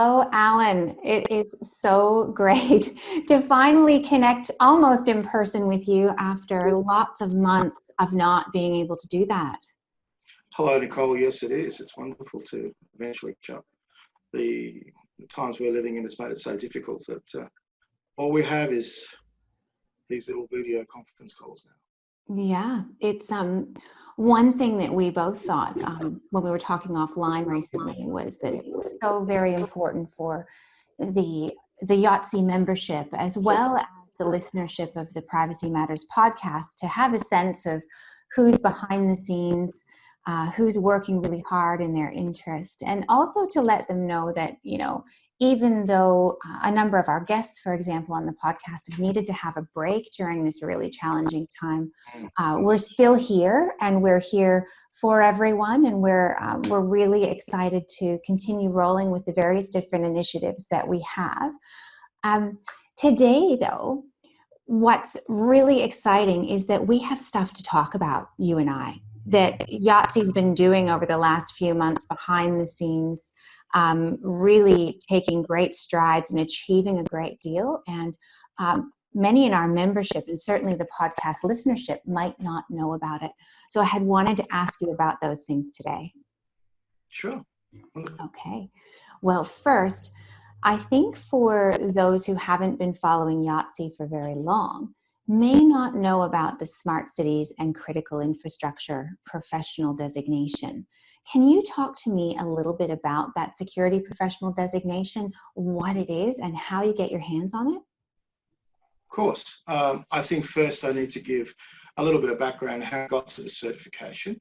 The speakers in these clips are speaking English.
Oh, Alan, it is so great to finally connect almost in person with you after lots of months of not being able to do that. Hello, Nicole. Yes, it is. It's wonderful to eventually catch up. The times we're living in has made it so difficult that all we have is these little video conference calls now. Yeah, it's one thing that we both thought when we were talking offline recently was that it was so very important for the IoTSI membership as well as the listenership of the Privacy Matters podcast to have a sense of who's behind the scenes, who's working really hard in their interest, and also to let them know that, you know, even though a number of our guests, for example, on the podcast have needed to have a break during this really challenging time, we're still here, and we're here for everyone, and we're really excited to continue rolling with the various different initiatives that we have. Today, though, what's really exciting is that we have stuff to talk about, you and I, that IoTSI's been doing over the last few months behind the scenes, really taking great strides and achieving a great deal. And many in our membership and certainly the podcast listenership might not know about it. So I had wanted to ask you about those things today. Sure. Okay. Well, first, I think for those who haven't been following IoTSI for very long, may not know about the Smart Cities and Critical Infrastructure professional designation. Can you talk to me a little bit about that security professional designation, what it is, and how you get your hands on it? Of course. I think first I need to give a little bit of background how I got to the certification.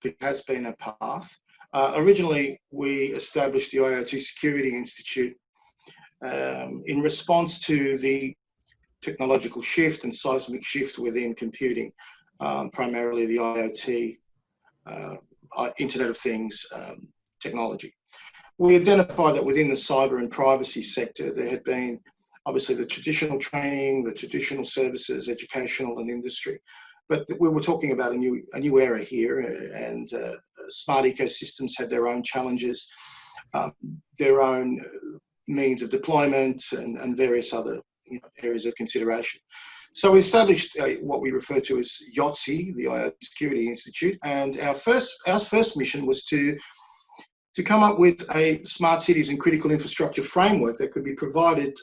It has been a path. Originally, we established the IoT Security Institute in response to the technological shift and seismic shift within computing, primarily the IoT, Internet of Things technology. We identified that within the cyber and privacy sector, there had been obviously the traditional training, the traditional services, educational and industry, but we were talking about a new era here, and smart ecosystems had their own challenges, their own means of deployment, and various other areas of consideration. So we established what we refer to as IoTSI, the IoT Security Institute, and our first mission was to come up with a smart cities and critical infrastructure framework that could be provided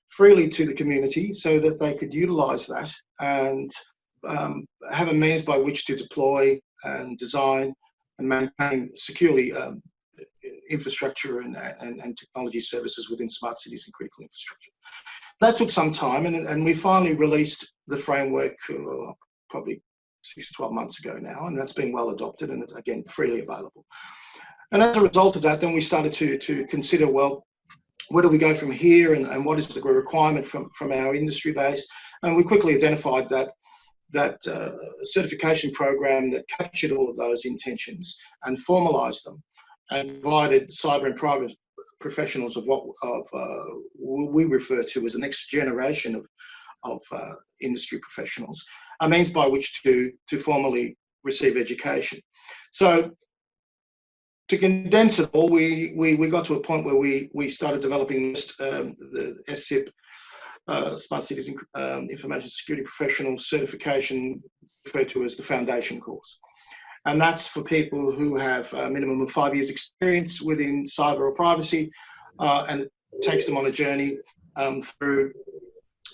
freely to the community so that they could utilize that and have a means by which to deploy and design and maintain securely infrastructure and technology services within smart cities and critical infrastructure. That took some time, and we finally released the framework probably 6 to 12 months ago now, and that's been well adopted and, again, freely available. And as a result of that, then we started to consider, well, where do we go from here, and what is the requirement from our industry base? And we quickly identified that certification program that captured all of those intentions and formalized them and provided cyber and private professionals of what we refer to as the next generation of industry professionals, a means by which to formally receive education. So to condense it all, we got to a point where we started developing the SCIP, Smart Cities Information Security Professional certification, referred to as the foundation course. And that's for people who have a minimum of 5 years experience within cyber or privacy, and it takes them on a journey through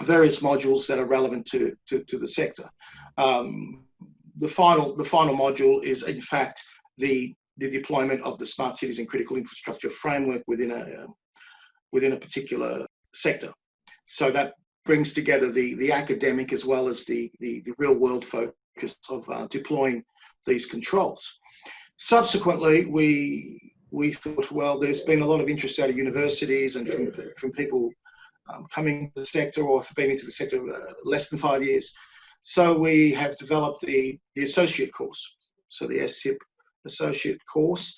various modules that are relevant to the sector. The final module is, in fact, the deployment of the Smart Cities and Critical Infrastructure framework within a particular sector. So that brings together the academic as well as the real world focus of deploying these controls. Subsequently, we thought, well, there's been a lot of interest out of universities and from people coming to the sector or have been into the sector less than 5 years. So we have developed the associate course, so the SCIP associate course,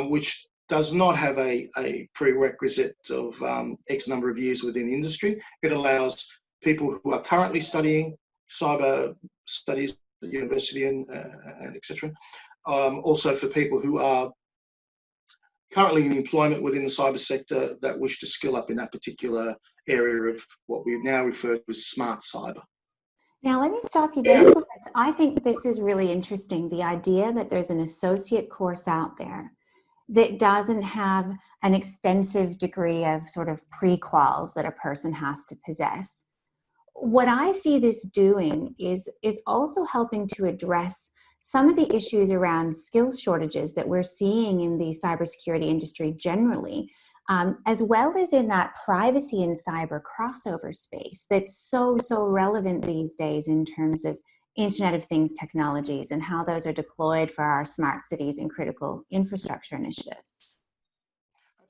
which does not have a prerequisite of X number of years within the industry. It allows people who are currently studying cyber studies at university and etc. Also for people who are currently in employment within the cyber sector that wish to skill up in that particular area of what we now refer to as smart cyber. Now, let me stop you there, because I think this is really interesting. The idea that there's an associate course out there that doesn't have an extensive degree of sort of pre-quals that a person has to possess. What I see this doing is also helping to address some of the issues around skills shortages that we're seeing in the cybersecurity industry generally, as well as in that privacy and cyber crossover space that's so relevant these days in terms of Internet of Things technologies and how those are deployed for our smart cities and critical infrastructure initiatives.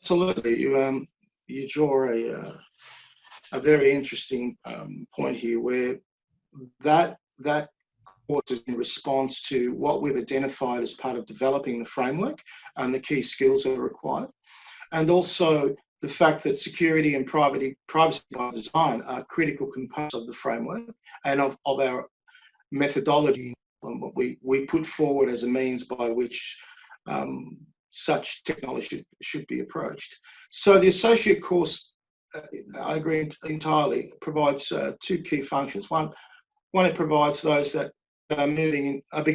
Absolutely. You draw a very interesting point here, where that course is in response to what we've identified as part of developing the framework and the key skills that are required, and also the fact that security and privacy by design are critical components of the framework and of our methodology, what we put forward as a means by which such technology should be approached. So the associate course, I agree entirely, provides two key functions. One, it provides those that are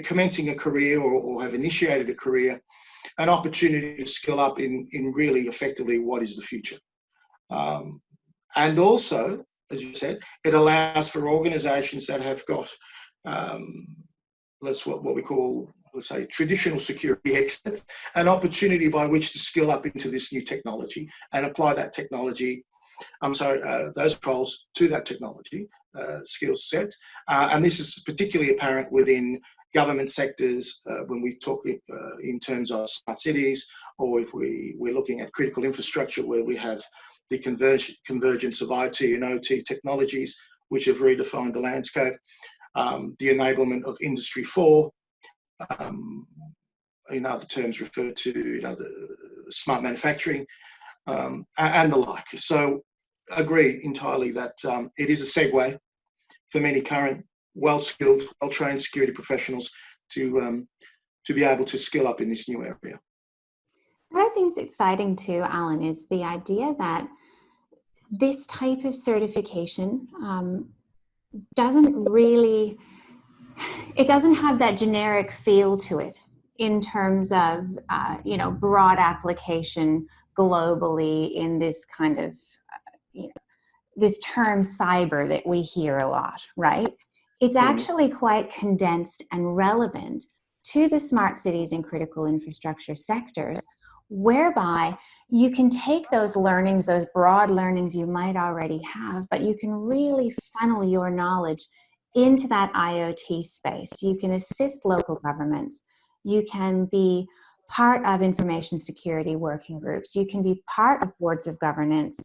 commencing a career or have initiated a career an opportunity to skill up in really effectively what is the future. And also, as you said, it allows for organisations that have got what we call, let's say, traditional security experts, an opportunity by which to skill up into this new technology and apply that technology, those roles to that technology skill set. And this is particularly apparent within government sectors when we talk in terms of smart cities, or if we're looking at critical infrastructure where we have the convergence of IT and OT technologies, which have redefined the landscape. The enablement of Industry 4, in other terms referred to the smart manufacturing, and the like. So agree entirely that it is a segue for many current well-skilled, well-trained security professionals to be able to skill up in this new area. What I think is exciting too, Alan, is the idea that this type of certification doesn't have that generic feel to it in terms of, broad application globally in this kind of, this term cyber that we hear a lot, right? It's actually quite condensed and relevant to the smart cities and critical infrastructure sectors, whereby you can take those learnings, those broad learnings you might already have, but you can really funnel your knowledge into that IoT space. You can assist local governments. You can be part of information security working groups. You can be part of boards of governance.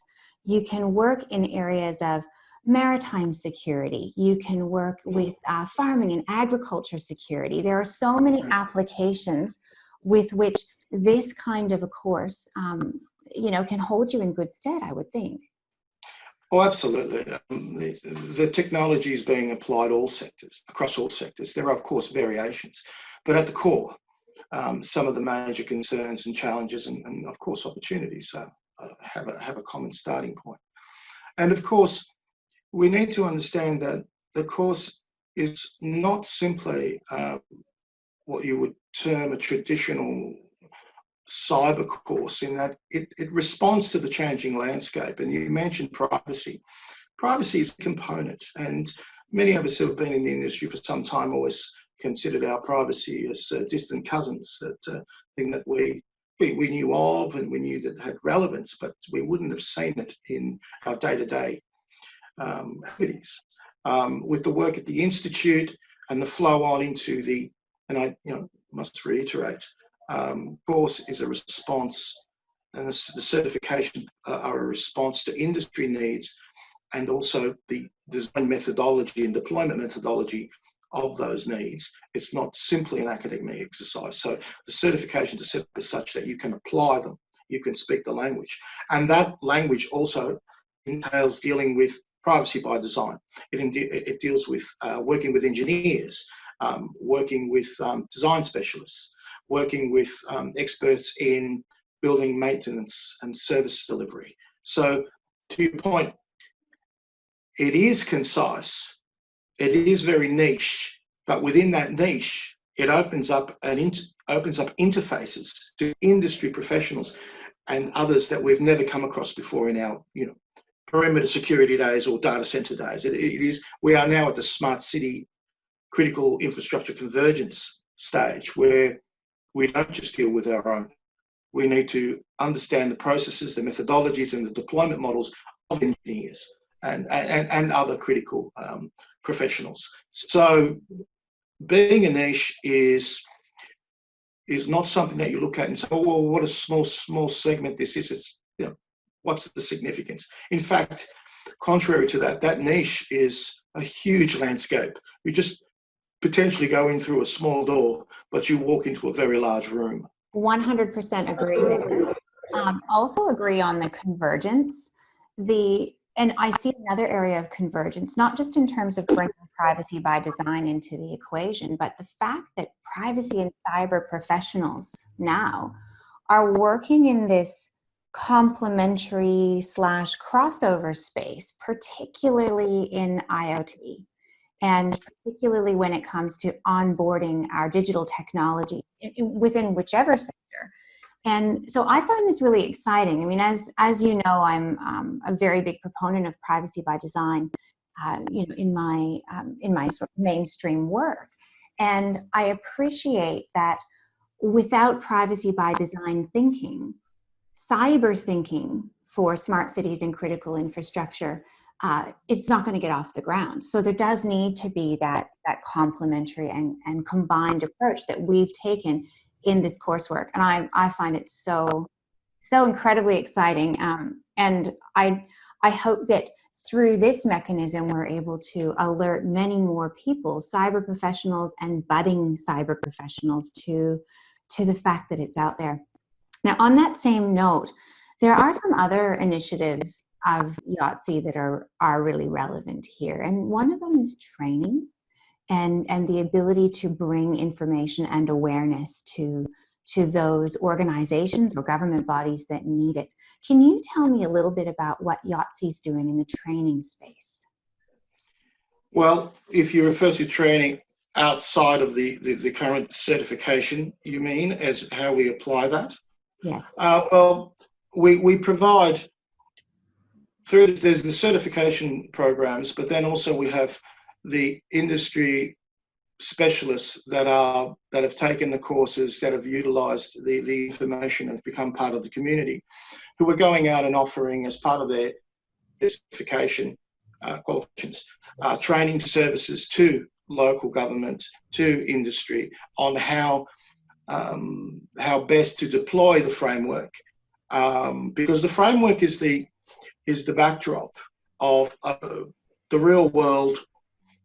You can work in areas of maritime security. You can work with farming and agriculture security. There are so many applications with which this kind of a course, can hold you in good stead, I would think. Oh, absolutely. The technology is being applied across all sectors. There are, of course, variations, but at the core, some of the major concerns and challenges and of course, opportunities have a common starting point. And of course, we need to understand that the course is not simply what you would term a traditional cyber course, in that it responds to the changing landscape. And you mentioned privacy. Privacy is a component, and many of us who have been in the industry for some time always considered our privacy as distant cousins, that thing that we knew of and we knew that had relevance, but we wouldn't have seen it in our day-to-day activities. With the work at the Institute and the flow on into and I must reiterate, course is a response, and the certification are a response to industry needs, and also the design methodology and deployment methodology of those needs. It's not simply an academic exercise. So the certifications are set up such that you can apply them, you can speak the language. And that language also entails dealing with privacy by design. It deals with working with engineers, working with design specialists, working with experts in building maintenance and service delivery. So to your point, it is concise, it is very niche, but within that niche, it opens up interfaces to industry professionals and others that we've never come across before in our, perimeter security days or data center days. We are now at the smart city critical infrastructure convergence stage, where we don't just deal with our own. We need to understand the processes, the methodologies, and the deployment models of engineers and other critical professionals. So being a niche is not something that you look at and say, oh, well, what a small segment this is. It's, what's the significance? In fact, contrary to that, that niche is a huge landscape. You just potentially go in through a small door, but you walk into a very large room. 100% agree there. Also agree on the convergence. And I see another area of convergence, not just in terms of bringing privacy by design into the equation, but the fact that privacy and cyber professionals now are working in this complementary / crossover space, particularly in IoT, and particularly when it comes to onboarding our digital technology within whichever sector. And so I find this really exciting. I mean, as you know, I'm a very big proponent of privacy by design, in my sort of mainstream work. And I appreciate that without privacy by design thinking, cyber thinking for smart cities and critical infrastructure, it's not going to get off the ground. So there does need to be that complementary and combined approach that we've taken in this coursework. And I find it so incredibly exciting. And I hope that through this mechanism, we're able to alert many more people, cyber professionals and budding cyber professionals, to the fact that it's out there. Now, on that same note, there are some other initiatives of IoTSI that are really relevant here. And one of them is training and the ability to bring information and awareness to those organizations or government bodies that need it. Can you tell me a little bit about what IoTSI is doing in the training space? Well, if you refer to training outside of the current certification, you mean, as how we apply that? Yes. Well, we provide there's the certification programs, but then also we have the industry specialists that have taken the courses, that have utilised the information and become part of the community, who are going out and offering, as part of their certification qualifications, training services to local government, to industry, on how best to deploy the framework, because the framework is the backdrop of the real world,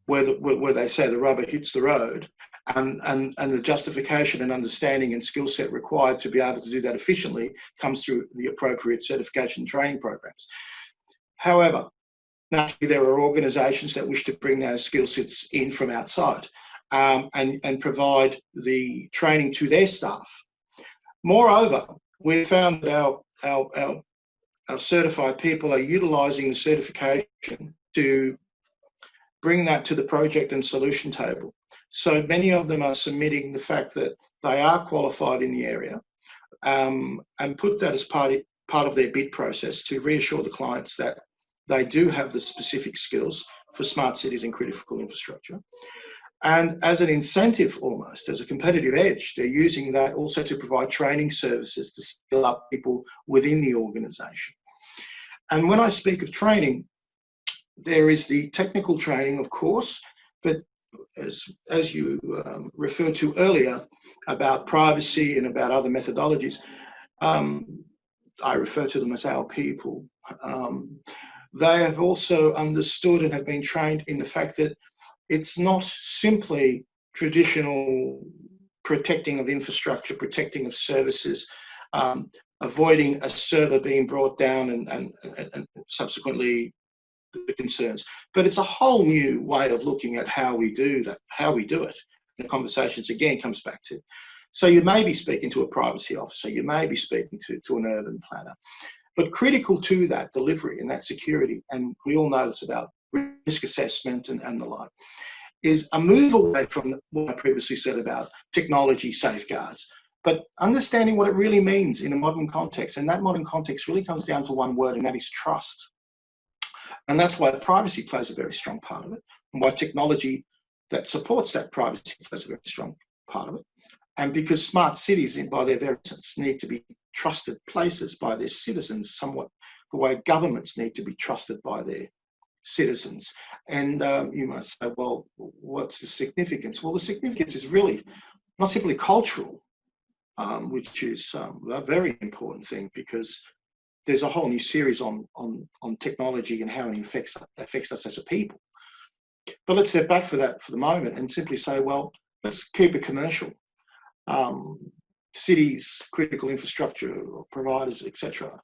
where they say the rubber hits the road, and the justification and understanding and skill set required to be able to do that efficiently comes through the appropriate certification and training programs. However, naturally, there are organisations that wish to bring those skill sets in from outside, and provide the training to their staff. Moreover, we found that our certified people are utilising the certification to bring that to the project and solution table. So many of them are submitting the fact that they are qualified in the area, and put that as part of their bid process to reassure the clients that they do have the specific skills for smart cities and critical infrastructure. And as an incentive, almost as a competitive edge, they're using that also to provide training services to skill up people within the organisation. And when I speak of training, there is the technical training, of course, but as you referred to earlier about privacy and about other methodologies, I refer to them as our people. They have also understood and have been trained in the fact that it's not simply traditional protecting of infrastructure, protecting of services, avoiding a server being brought down and subsequently the concerns. But it's a whole new way of looking at how we do that, how we do it. The conversations again comes back to So you may be speaking to a privacy officer, you may be speaking to an urban planner. But critical to that delivery and that security, and we all know it's about risk assessment and the like, is a move away from what I previously said about technology safeguards, but understanding what it really means in a modern context. And that modern context really comes down to one word, and that is trust. And that's why privacy plays a very strong part of it, and why technology that supports that privacy plays a very strong part of it. And because smart cities, by their very essence, need to be trusted places by their citizens, somewhat the way governments need to be trusted by their citizens. And you might say, well, what's the significance? Well, the significance is really not simply cultural, which is a very important thing, because there's a whole new series on technology and how it affects us as a people. But let's step back for the moment and simply say, well, let's keep it commercial. Cities, critical infrastructure providers, etc.,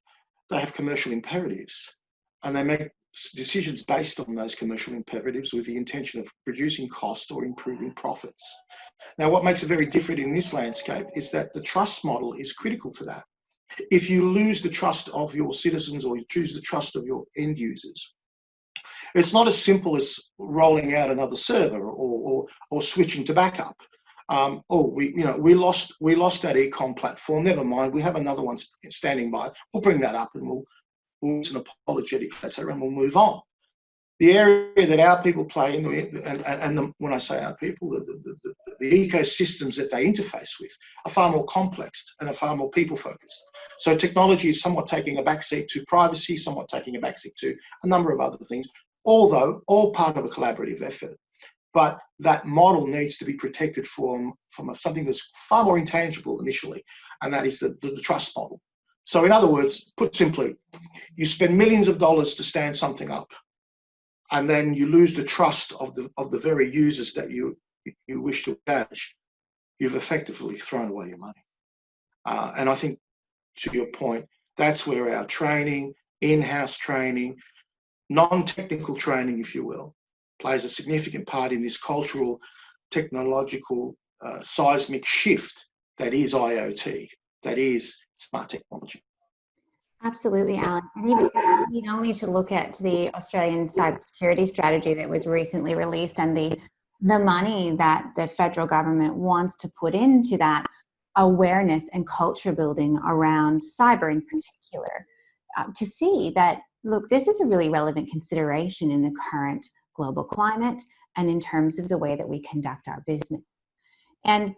they have commercial imperatives, and they make decisions based on those commercial imperatives with the intention of reducing cost or improving profits. Now, what makes it very different in this landscape is that the trust model is critical to that. If you lose the trust of your citizens, or you choose the trust of your end users, it's not as simple as rolling out another server or switching to backup. We lost that ecom platform. Never mind, we have another one standing by. We'll bring that up and we'll use an apologetic letter and we'll move on. The area that our people play in, and when I say our people, the ecosystems that they interface with are far more complex and are far more people focused. So technology is somewhat taking a backseat to privacy, somewhat taking a backseat to a number of other things, although all part of a collaborative effort. But that model needs to be protected from something that's far more intangible initially, and that is the trust model. So in other words, put simply, you spend millions of dollars to stand something up, and then you lose the trust of the very users that you wish to engage. You've effectively thrown away your money. And I think, to your point, that's where our training, in-house training, non-technical training, if you will, plays a significant part in this cultural, technological, seismic shift that is IoT, that is smart technology. Absolutely, Alan. And even you don't need to look at the Australian cybersecurity strategy that was recently released and the money that the federal government wants to put into that awareness and culture building around cyber in particular, to see that, look, this is a really relevant consideration in the current global climate and in terms of the way that we conduct our business. And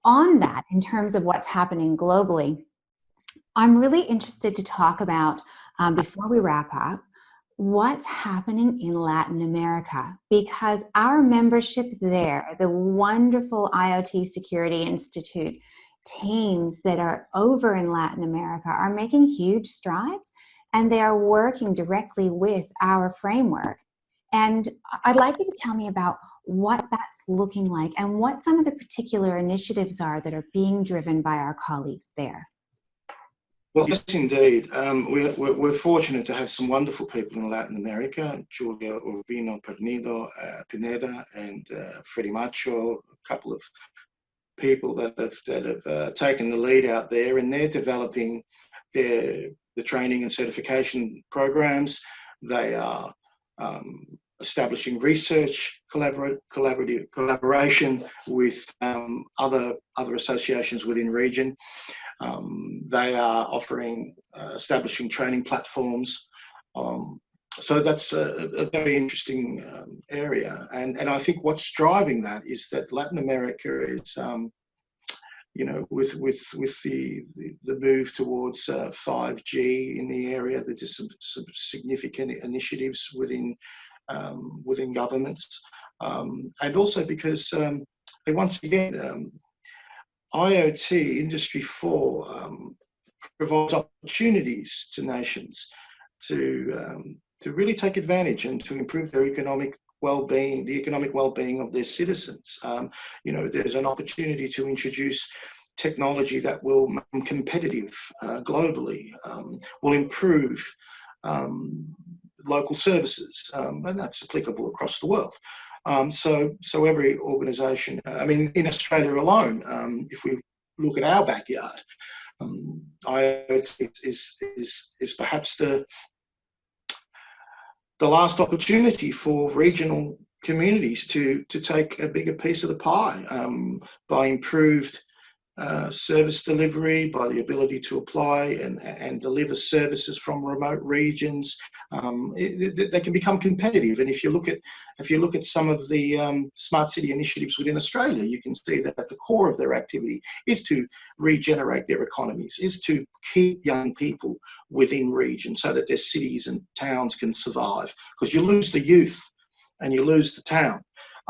on that, in terms of what's happening globally, I'm really interested to talk about, before we wrap up, what's happening in Latin America, because our membership there, the wonderful IoT Security Institute teams that are over in Latin America, are making huge strides, and they are working directly with our framework. And I'd like you to tell me about what that's looking like and what some of the particular initiatives are that are being driven by our colleagues there. Well, yes, indeed. We're fortunate to have some wonderful people in Latin America, Julia Urbino Pineda and Freddie Macho, a couple of people that have taken the lead out there, and they're developing the training and certification programs. They are establishing research collaboration with other associations within region. They are offering, establishing training platforms. So that's a very interesting area. And I think what's driving that is that Latin America is, with the move towards 5G in the area, there's just some significant initiatives within governments, and also because once again, IoT Industry 4 provides opportunities to nations to really take advantage and to improve their economic well-being, the economic well-being of their citizens. There's an opportunity to introduce technology that will make them competitive globally, will improve local services, and that's applicable across the world. So every organisation, in Australia alone, if we look at our backyard. IoT is perhaps the last opportunity for regional communities to take a bigger piece of the pie by improved service delivery, by the ability to apply and deliver services from remote regions. They can become competitive. And if you look at some of the smart city initiatives within Australia, you can see that at the core of their activity is to regenerate their economies, is to keep young people within region so that their cities and towns can survive. Because you lose the youth and you lose the town.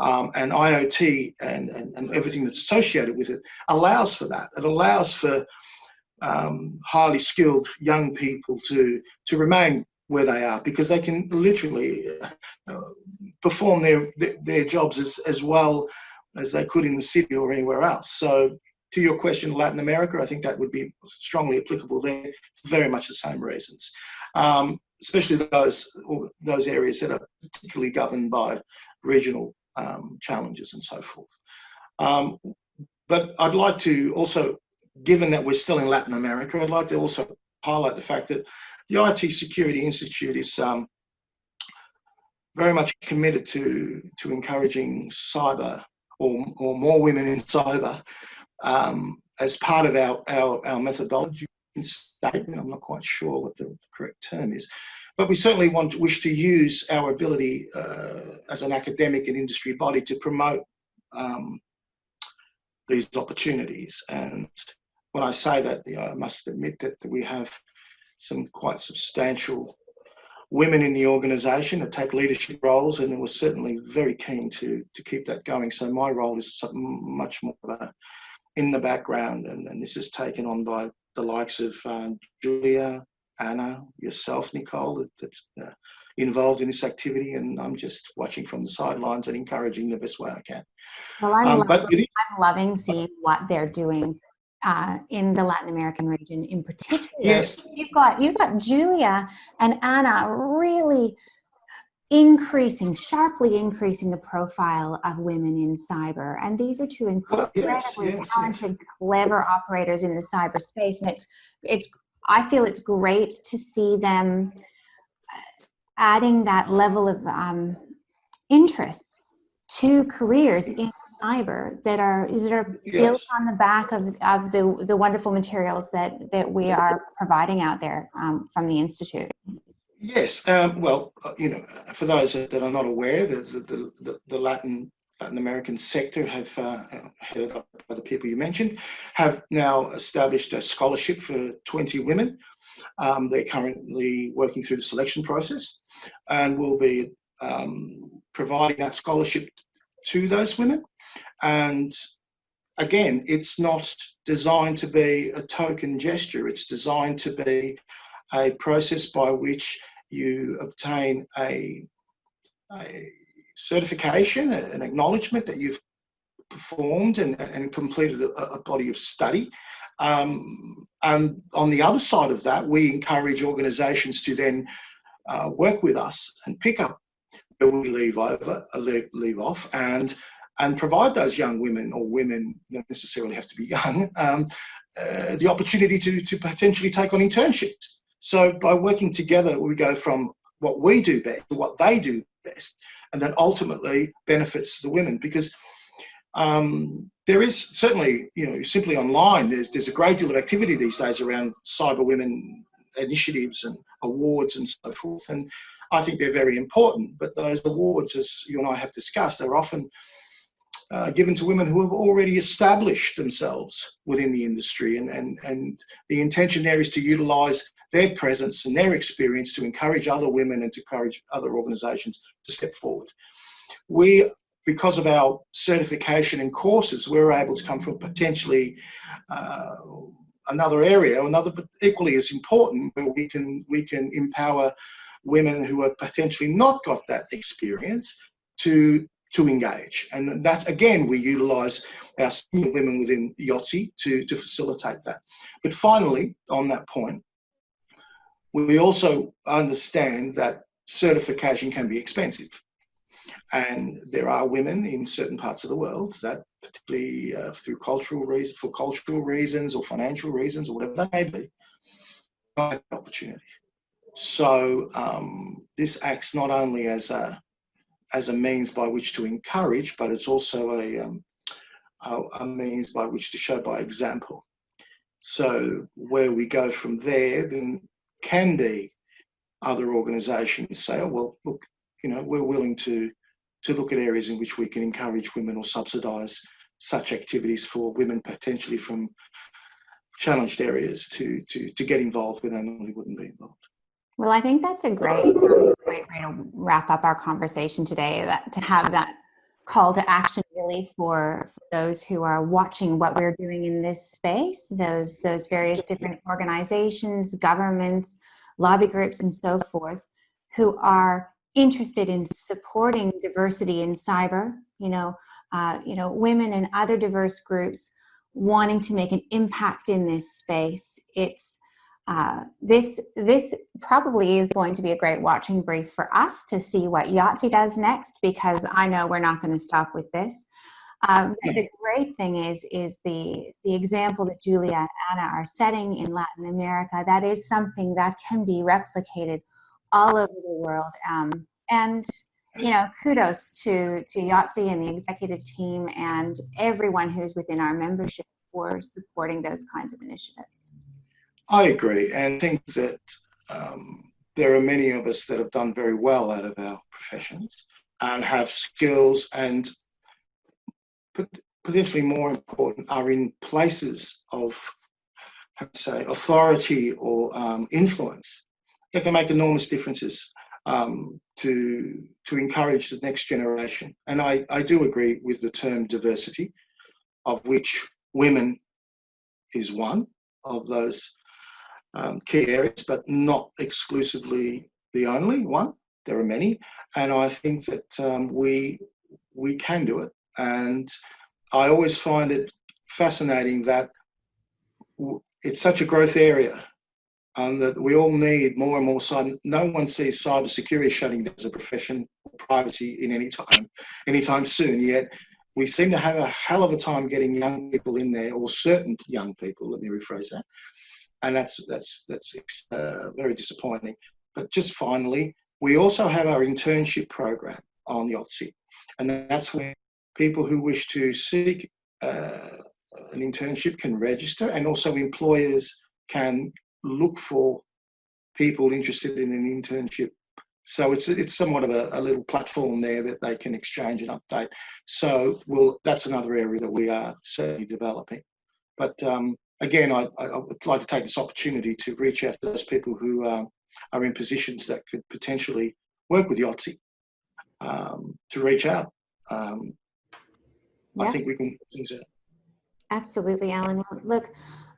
And IoT and everything that's associated with it allows for that. It allows for highly skilled young people to remain where they are, because they can literally perform their jobs as well as they could in the city or anywhere else. So to your question, Latin America, I think that would be strongly applicable there for very much the same reasons, especially those areas that are particularly governed by regional challenges and so forth. But I'd like to also, given that we're still in Latin America, I'd like to also highlight the fact that the IoT Security Institute is very much committed to encouraging cyber or more women in cyber as part of our methodology statement. I'm not quite sure what the correct term is. But we certainly wish to use our ability as an academic and industry body to promote these opportunities. And when I say that, I must admit that we have some quite substantial women in the organisation that take leadership roles, and we're certainly very keen to keep that going. So my role is much more in the background, and this is taken on by the likes of Julia, Anna, yourself, Nicole, that's involved in this activity, and I'm just watching from the sidelines and encouraging the best way I can. Well, I'm loving seeing what they're doing in the Latin American region in particular. Yes. You've got Julia and Anna really sharply increasing the profile of women in cyber. And these are two incredibly talented, clever operators in the cyberspace. And I feel it's great to see them adding that level of interest to careers in cyber that are built on the back of the wonderful materials that we are providing out there from the Institute. Yes, well, for those that are not aware, the Latin American sector have headed up by the people you mentioned, have now established a scholarship for 20 women. They're currently working through the selection process, and will be providing that scholarship to those women. And again, it's not designed to be a token gesture. It's designed to be a process by which you obtain a certification, an acknowledgement that you've performed and completed a body of study. And on the other side of that, we encourage organisations to then work with us and pick up where we leave off and provide those young women, or women don't necessarily have to be young, the opportunity to potentially take on internships. So by working together, we go from what we do best to what they do best, and that ultimately benefits the women. Because there is certainly, simply online, there's a great deal of activity these days around cyber women initiatives and awards and so forth. And I think they're very important, but those awards, as you and I have discussed, are often given to women who have already established themselves within the industry, and the intention there is to utilise their presence and their experience to encourage other women and to encourage other organisations to step forward. Because of our certification and courses, we're able to come from potentially another area, but equally as important, where we can empower women who have potentially not got that experience to engage. And that, again, we utilise our senior women within IoTSI to facilitate that. But finally, on that point, we also understand that certification can be expensive. And there are women in certain parts of the world that particularly through cultural reasons or financial reasons or whatever that may be, don't have the opportunity. So this acts not only as a means by which to encourage, but it's also a means by which to show by example. So where we go from there, then can be other organisations say, oh, well, look, we're willing to look at areas in which we can encourage women or subsidise such activities for women potentially from challenged areas to get involved where they normally wouldn't be involved. Well, I think that's a great way to wrap up our conversation today, to have that call to action really for those who are watching what we're doing in this space, those various different organizations, governments, lobby groups, and so forth, who are interested in supporting diversity in cyber, women and other diverse groups wanting to make an impact in this space. It's this probably is going to be a great watching brief for us to see what IoTSI does next, because I know we're not going to stop with this. The great thing is the example that Julia and Anna are setting in Latin America. That is something that can be replicated all over the world. And kudos to IoTSI and the executive team and everyone who's within our membership for supporting those kinds of initiatives. I agree, and think that there are many of us that have done very well out of our professions and have skills and, potentially more important, are in places of, authority or influence that can make enormous differences to encourage the next generation. And I do agree with the term diversity, of which women is one of those key areas, but not exclusively the only one. There are many, and I think that we can do it. And I always find it fascinating that it's such a growth area, that we all need more and more cyber. No one sees cybersecurity shutting down as a profession or privacy in anytime soon. Yet we seem to have a hell of a time getting young people in there, or certain young people. Let me rephrase that. And that's very disappointing. But just finally, we also have our internship program on IoTSI, and that's where people who wish to seek an internship can register, and also employers can look for people interested in an internship. So it's somewhat of a little platform there that they can exchange and update. So that's another area that we are certainly developing. But again, I would like to take this opportunity to reach out to those people who are in positions that could potentially work with IoTSI to reach out. I think we can work things out. Absolutely, Alan. Well, look,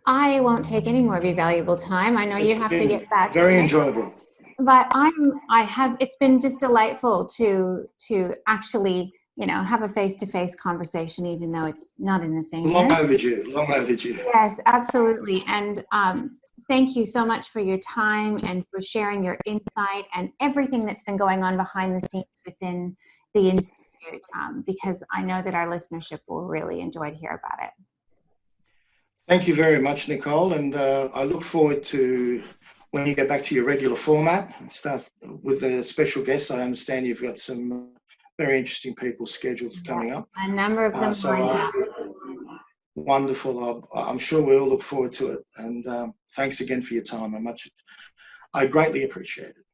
I won't take any more of your valuable time. I know you have to get back. Very enjoyable. But it's been just delightful to actually, have a face-to-face conversation, even though it's not in the same room. Long overdue. Yes, absolutely. And thank you so much for your time and for sharing your insight and everything that's been going on behind the scenes within the Institute, because I know that our listenership will really enjoy to hear about it. Thank you very much, Nicole. And I look forward to when you get back to your regular format and start with the special guests. I understand you've got some very interesting people scheduled coming up. A number of them. Wonderful. I'm sure we all look forward to it. And thanks again for your time. I greatly appreciate it.